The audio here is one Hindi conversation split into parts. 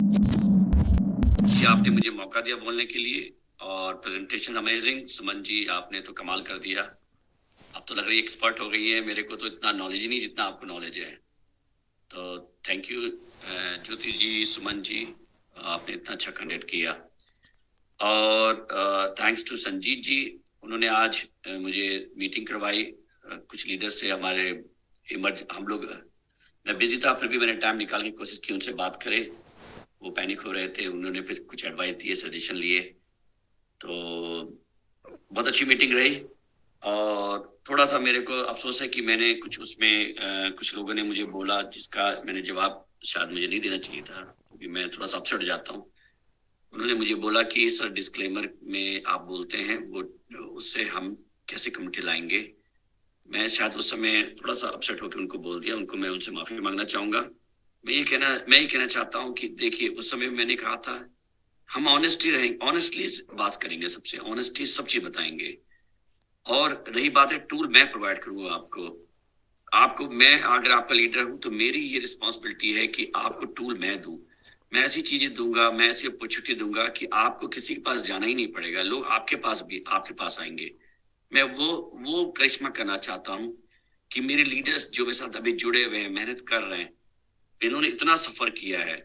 कि आपने मुझे मौका दिया बोलने के लिए। और प्रेजेंटेशन अमेजिंग। सुमन जी, आपने तो कमाल कर दिया। अब तो लग रही है एक्सपर्ट हो गई है। मेरे को तो इतना नॉलेज ही नहीं जितना आपको नॉलेज है। तो थैंक यू ज्योति जी, सुमन जी, आपने इतना अच्छा कंडक्ट किया। और थैंक्स टू संजीत जी, उन्होंने आज मुझे मीटिंग करवाई कुछ लीडर से। हमारे इमर्ज हम लोग मैं बिजी था, फिर भी मैंने टाइम निकाल के कोशिश की उनसे बात करे। वो पैनिक हो रहे थे, उन्होंने फिर कुछ एडवाइस दिए, सजेशन लिए। तो बहुत अच्छी मीटिंग रही। और थोड़ा सा मेरे को अफसोस है कि मैंने कुछ उसमें कुछ लोगों ने मुझे बोला जिसका मैंने जवाब शायद मुझे नहीं देना चाहिए था, क्योंकि मैं थोड़ा सा अपसेट जाता हूँ। उन्होंने मुझे बोला कि सर डिस्क्लेमर में आप बोलते हैं वो, उससे हम कैसे कम्युनिटी लाएंगे। मैं शायद उस समय थोड़ा सा अपसेट होकर उनको बोल दिया। उनको मैं उनसे माफी मांगना चाहूंगा। मैं ये कहना चाहता हूँ कि देखिए, उस समय मैंने कहा था हम ऑनेस्टी रहेंगे, ऑनेस्टली बात करेंगे, सबसे ऑनेस्टी सब चीज बताएंगे। और रही बात है टूल, मैं प्रोवाइड करूंगा आपको। आपको मैं अगर आपका लीडर हूं तो मेरी ये रिस्पॉन्सिबिलिटी है कि आपको टूल मैं दूं। मैं ऐसी चीजें दूंगा, मैं ऐसी अपॉर्चुनिटी दूंगा कि आपको किसी के पास जाना ही नहीं पड़ेगा, लोग आपके पास भी आपके पास आएंगे। मैं वो करिश्मा करना चाहता हूँ कि मेरे लीडर्स जो मेरे साथ अभी जुड़े हुए हैं, मेहनत कर रहे हैं, इन्होंने इतना सफर किया है,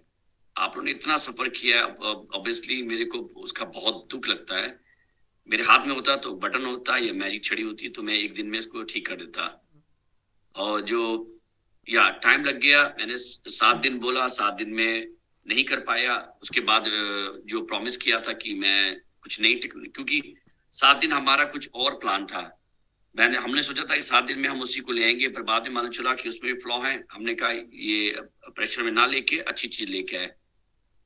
आप लोगों ने इतना सफर किया है। ऑब्वियसली मेरे को उसका बहुत दुख लगता है। मेरे हाथ में होता तो बटन होता या मैजिक छड़ी होती तो मैं एक दिन में इसको ठीक कर देता। और जो या टाइम लग गया, मैंने 7 दिन बोला, 7 दिन में नहीं कर पाया। उसके बाद जो प्रॉमिस किया था कि मैं कुछ नहीं क्योंकि 7 दिन हमारा कुछ और प्लान था। हमने सोचा था कि 7 दिन में हम उसी को ले आएंगे, पर बाद में मालूम चला कि उसमें भी फ्लॉ है। हमने कहा ये प्रेशर में ना लेके अच्छी चीज लेके आए,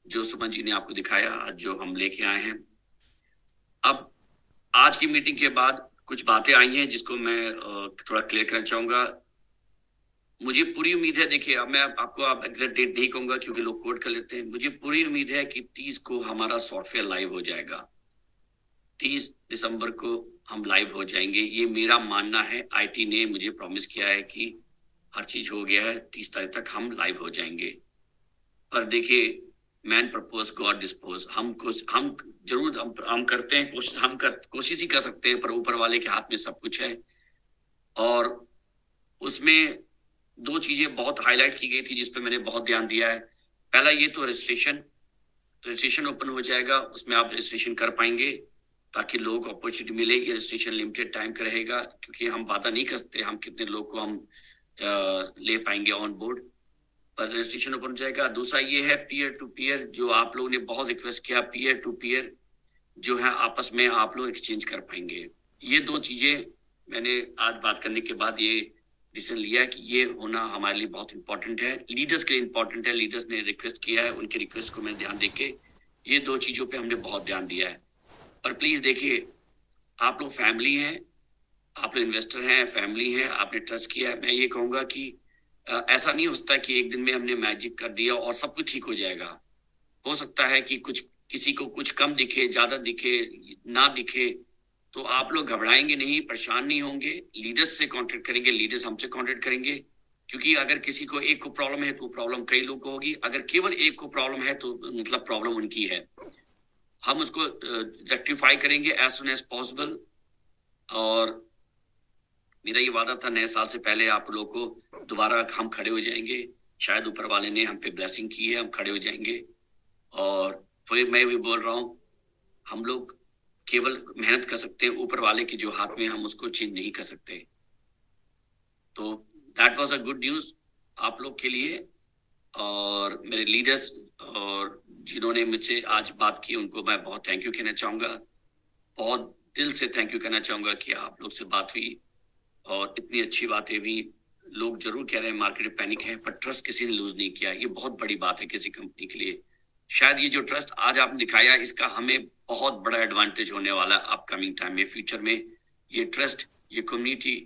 जो सुमन जी ने आपको दिखाया आज, जो हम लेके आए हैं। अब आज की मीटिंग के बाद कुछ बातें आई हैं जिसको मैं थोड़ा क्लियर करना चाहूंगा। मुझे पूरी उम्मीद है, देखिए अब मैं आपको आप एग्जैक्ट डेट नहीं कहूंगा क्योंकि लोग कोट कर लेते हैं। मुझे पूरी उम्मीद है कि 30 को हमारा सॉफ्टवेयर लाइव हो जाएगा। 30 दिसंबर को हम लाइव हो जाएंगे, ये मेरा मानना है। आईटी ने मुझे प्रॉमिस किया है कि हर चीज हो गया है, 30 तारीख तक हम लाइव हो जाएंगे। पर देखिए, मैन प्रपोज गॉड डिस्पोज। हम जरूर हम करते हैं कोशिश, कोशिश ही कर सकते हैं, पर ऊपर वाले के हाथ में सब कुछ है। और उसमें दो चीजें बहुत हाईलाइट की गई थी जिस पे मैंने बहुत ध्यान दिया है। पहला ये तो रजिस्ट्रेशन, रजिस्ट्रेशन ओपन हो जाएगा, उसमें आप रजिस्ट्रेशन कर पाएंगे ताकि लोगों को अपॉर्चुनिटी मिले। ये रजिस्ट्रेशन लिमिटेड टाइम का रहेगा, क्योंकि हम वादा नहीं कर सकते हम कितने लोग को हम ले पाएंगे ऑन बोर्ड। पर रजिस्ट्रेशन ओपन हो जाएगा। दूसरा ये है पीयर टू पीयर, जो आप लोगों ने बहुत रिक्वेस्ट किया, पीयर टू पीयर जो है आपस में आप लोग एक्सचेंज कर पाएंगे। ये दो चीजें मैंने आज बात करने के बाद ये डिसीजन लिया कि ये होना हमारे लिए बहुत इंपॉर्टेंट है, लीडर्स के लिए इंपॉर्टेंट है। लीडर्स ने रिक्वेस्ट किया है, उनके रिक्वेस्ट को मैं ध्यान देके ये दो चीजों पे हमने बहुत ध्यान दिया है। पर प्लीज देखिए, आप लोग फैमिली हैं, आप लोग इन्वेस्टर हैं, फैमिली हैं, आपने ट्रस्ट किया है। मैं ये कहूंगा कि ऐसा नहीं हो सकता कि एक दिन में हमने मैजिक कर दिया और सब कुछ ठीक हो जाएगा। हो सकता है कि कुछ किसी को कुछ कम दिखे, ज्यादा दिखे, ना दिखे। तो आप लोग घबराएंगे नहीं, परेशान नहीं होंगे। लीडर्स से कांटेक्ट करेंगे, लीडर्स हमसे कांटेक्ट करेंगे। क्योंकि अगर किसी को एक को प्रॉब्लम है तो प्रॉब्लम कई लोग को होगी, अगर केवल एक को प्रॉब्लम है तो मतलब प्रॉब्लम उनकी है। हम उसको रेक्टिफाई करेंगे एज सुन एज पॉसिबल। और मेरा ये वादा था नए साल से पहले आप लोग को दोबारा हम खड़े हो जाएंगे। शायद ऊपर वाले ने हम पे ब्लेसिंग की है, हम खड़े हो जाएंगे। और फिर मैं भी बोल रहा हूँ, हम लोग केवल मेहनत कर सकते हैं, ऊपर वाले के जो हाथ में हम उसको चेंज नहीं कर सकते। तो that was a good news आप लोग के लिए। और मेरे लीडर्स और जिन्होंने मुझसे आज बात की उनको मैं बहुत थैंक यू कहना चाहूंगा। बहुत दिल से थैंक यू कहना चाहूंगा कि आप लोग से बात हुई और इतनी अच्छी बातें भी। लोग जरूर कह रहे हैं मार्केट में पैनिक है, पर ट्रस्ट किसी ने लूज नहीं किया। ये बहुत बड़ी बात है किसी कंपनी के लिए। शायद ये जो ट्रस्ट आज आपने दिखाया, इसका हमें बहुत बड़ा एडवांटेज होने वाला है अपकमिंग टाइम में, फ्यूचर में। ये ट्रस्ट, ये कम्युनिटी,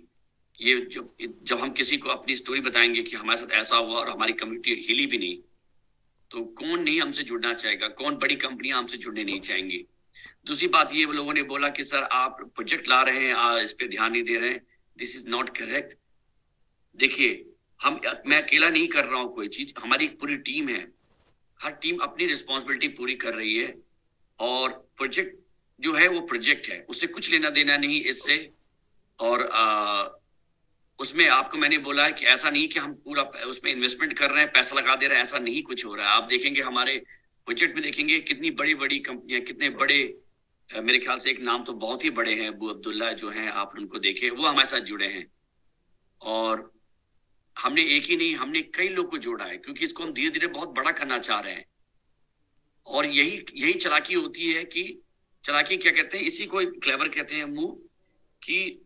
ये जब हम किसी को अपनी स्टोरी बताएंगे कि हमारे साथ ऐसा हुआ और हमारी कम्युनिटी हिली भी नहीं, तो कौन नहीं हमसे जुड़ना चाहेगा, कौन बड़ी कंपनियां हमसे जुड़ने नहीं चाहेंगी। दूसरी बात, ये लोगों ने बोला कि सर आप प्रोजेक्ट ला रहे हैं, इस पे ध्यान नहीं दे रहे हैं। This is not correct. देखिए, हम मैं अकेला नहीं कर रहा हूँ कोई चीज, हमारी एक पूरी टीम है। हर टीम अपनी रिस्पॉन्सिबिलिटी पूरी कर रही है, और प्रोजेक्ट जो है वो प्रोजेक्ट है, उससे कुछ लेना देना नहीं इससे। और उसमें आपको मैंने बोला है कि ऐसा नहीं कि हम पूरा उसमें इन्वेस्टमेंट कर रहे हैं, पैसा लगा दे रहे हैं, ऐसा नहीं कुछ हो रहा है। आप देखेंगे हमारे प्रोजेक्ट में, देखेंगे कितनी बड़ी बड़ी कंपनियां, कितने बड़े मेरे ख्याल से एक नाम तो बहुत ही बड़े हैं, अबू अब्दुल्ला जो हैं, आप उनको देखे, वो हमारे साथ जुड़े हैं। और हमने एक ही नहीं, हमने कई लोग को जोड़ा है, क्योंकि इसको हम धीरे धीरे बहुत बड़ा करना चाह रहे हैं। और यही यही चालाकी होती है कि, चालाकी क्या कहते हैं, इसी को क्लेवर कहते हैं मूव, कि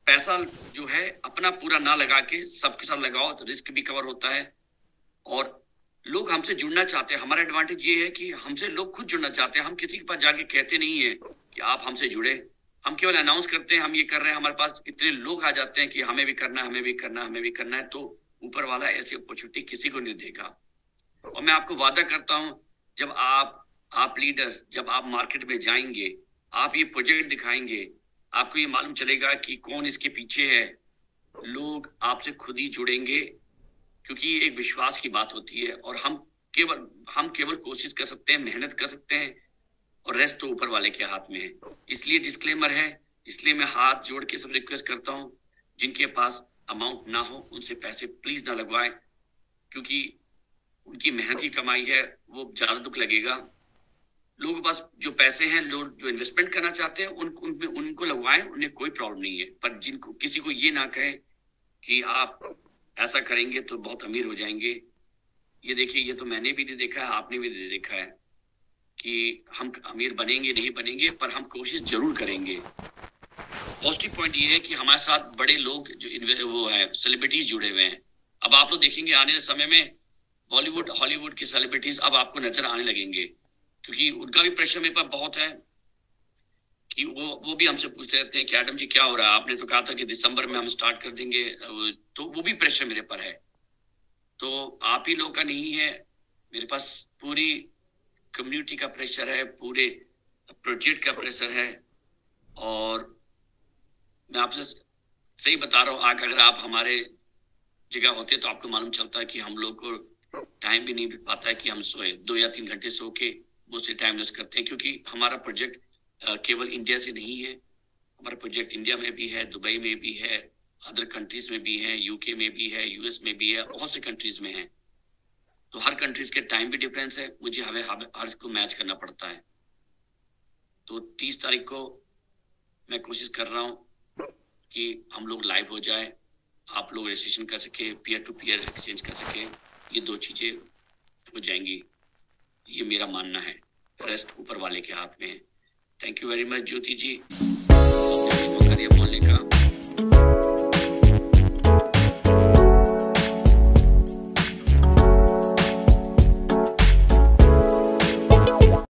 पैसा जो है अपना पूरा ना लगा के सबके साथ लगाओ, तो रिस्क भी कवर होता है। और लोग हमसे जुड़ना चाहते हैं। हमारा एडवांटेज ये है कि हमसे लोग खुद जुड़ना चाहते हैं। हम किसी के पास जाके कहते नहीं है कि आप हमसे जुड़े, हम केवल अनाउंस करते हैं हम ये कर रहे हैं। हमारे पास इतने लोग आ जाते हैं कि हमें भी करना है, हमें भी करना है, हमें भी करना है। तो ऊपर वाला ऐसी अपॉर्चुनिटी किसी को नहीं देगा। और मैं आपको वादा करता हूं, जब आप लीडर्स, जब आप मार्केट में जाएंगे, आप ये प्रोजेक्ट दिखाएंगे, आपको ये मालूम चलेगा कि कौन इसके पीछे है। लोग आपसे खुद ही जुड़ेंगे, क्योंकि ये एक विश्वास की बात होती है। और हम केवल कोशिश कर सकते हैं, मेहनत कर सकते हैं, और रेस्ट तो ऊपर वाले के हाथ में है। इसलिए डिस्क्लेमर है, इसलिए मैं हाथ जोड़ के सब रिक्वेस्ट करता हूं, जिनके पास अमाउंट ना हो उनसे पैसे प्लीज ना लगवाएं, क्योंकि उनकी मेहनत की कमाई है, वो ज्यादा दुख लगेगा। लोगों के पास जो पैसे हैं, लोग जो इन्वेस्टमेंट करना चाहते हैं, उनको लगवाएं, उन्हें कोई प्रॉब्लम नहीं है। पर जिनको, किसी को ये ना कहें कि आप ऐसा करेंगे तो बहुत अमीर हो जाएंगे। ये देखिए, ये तो मैंने भी नहीं देखा है, आपने भी नहीं देखा है कि हम अमीर बनेंगे नहीं बनेंगे, पर हम कोशिश जरूर करेंगे। पॉजिटिव पॉइंट ये है कि हमारे साथ बड़े लोग जो वो है, सेलिब्रिटीज जुड़े हुए हैं। अब आप लोग देखेंगे आने वाले समय में बॉलीवुड हॉलीवुड के सेलिब्रिटीज अब आपको नजर आने लगेंगे, क्योंकि उनका भी प्रेशर मेरे पास बहुत है कि वो भी हमसे पूछते रहते हैं कि एडम जी क्या हो रहा है, आपने तो कहा था कि दिसंबर में हम स्टार्ट कर देंगे। तो वो भी प्रेशर मेरे पर है। तो आप ही लोग का नहीं है, मेरे पास पूरी कम्युनिटी का प्रेशर है, पूरे प्रोजेक्ट का प्रेशर है। और मैं आपसे सही बता रहा हूँ, अगर आप हमारे जगह होते तो आपको मालूम चलता है कि हम लोग को टाइम भी नहीं मिल पाता है कि हम सोए 2 या 3 घंटे सो के वो से टाइम वेस्ट करते हैं। क्योंकि हमारा प्रोजेक्ट केवल इंडिया से नहीं है, हमारा प्रोजेक्ट इंडिया में भी है, दुबई में भी है, अदर कंट्रीज में भी है, यूके में भी है, यूएस में भी है, बहुत से कंट्रीज में है। तो हर कंट्रीज के टाइम भी डिफरेंस है, मुझे हमें हर को मैच करना पड़ता है। तो 30 तारीख को मैं कोशिश कर रहा हूँ कि हम लोग लाइव हो जाए, आप लोग रजिस्ट्रेशन कर सके, पीयर टू पीयर एक्सचेंज कर सके, ये 2 चीजें हो जाएंगी, ये मेरा मानना है। रेस्ट ऊपर वाले के हाथ में है। थैंक यू वेरी मच ज्योति जी, मौका दिया बोलने का।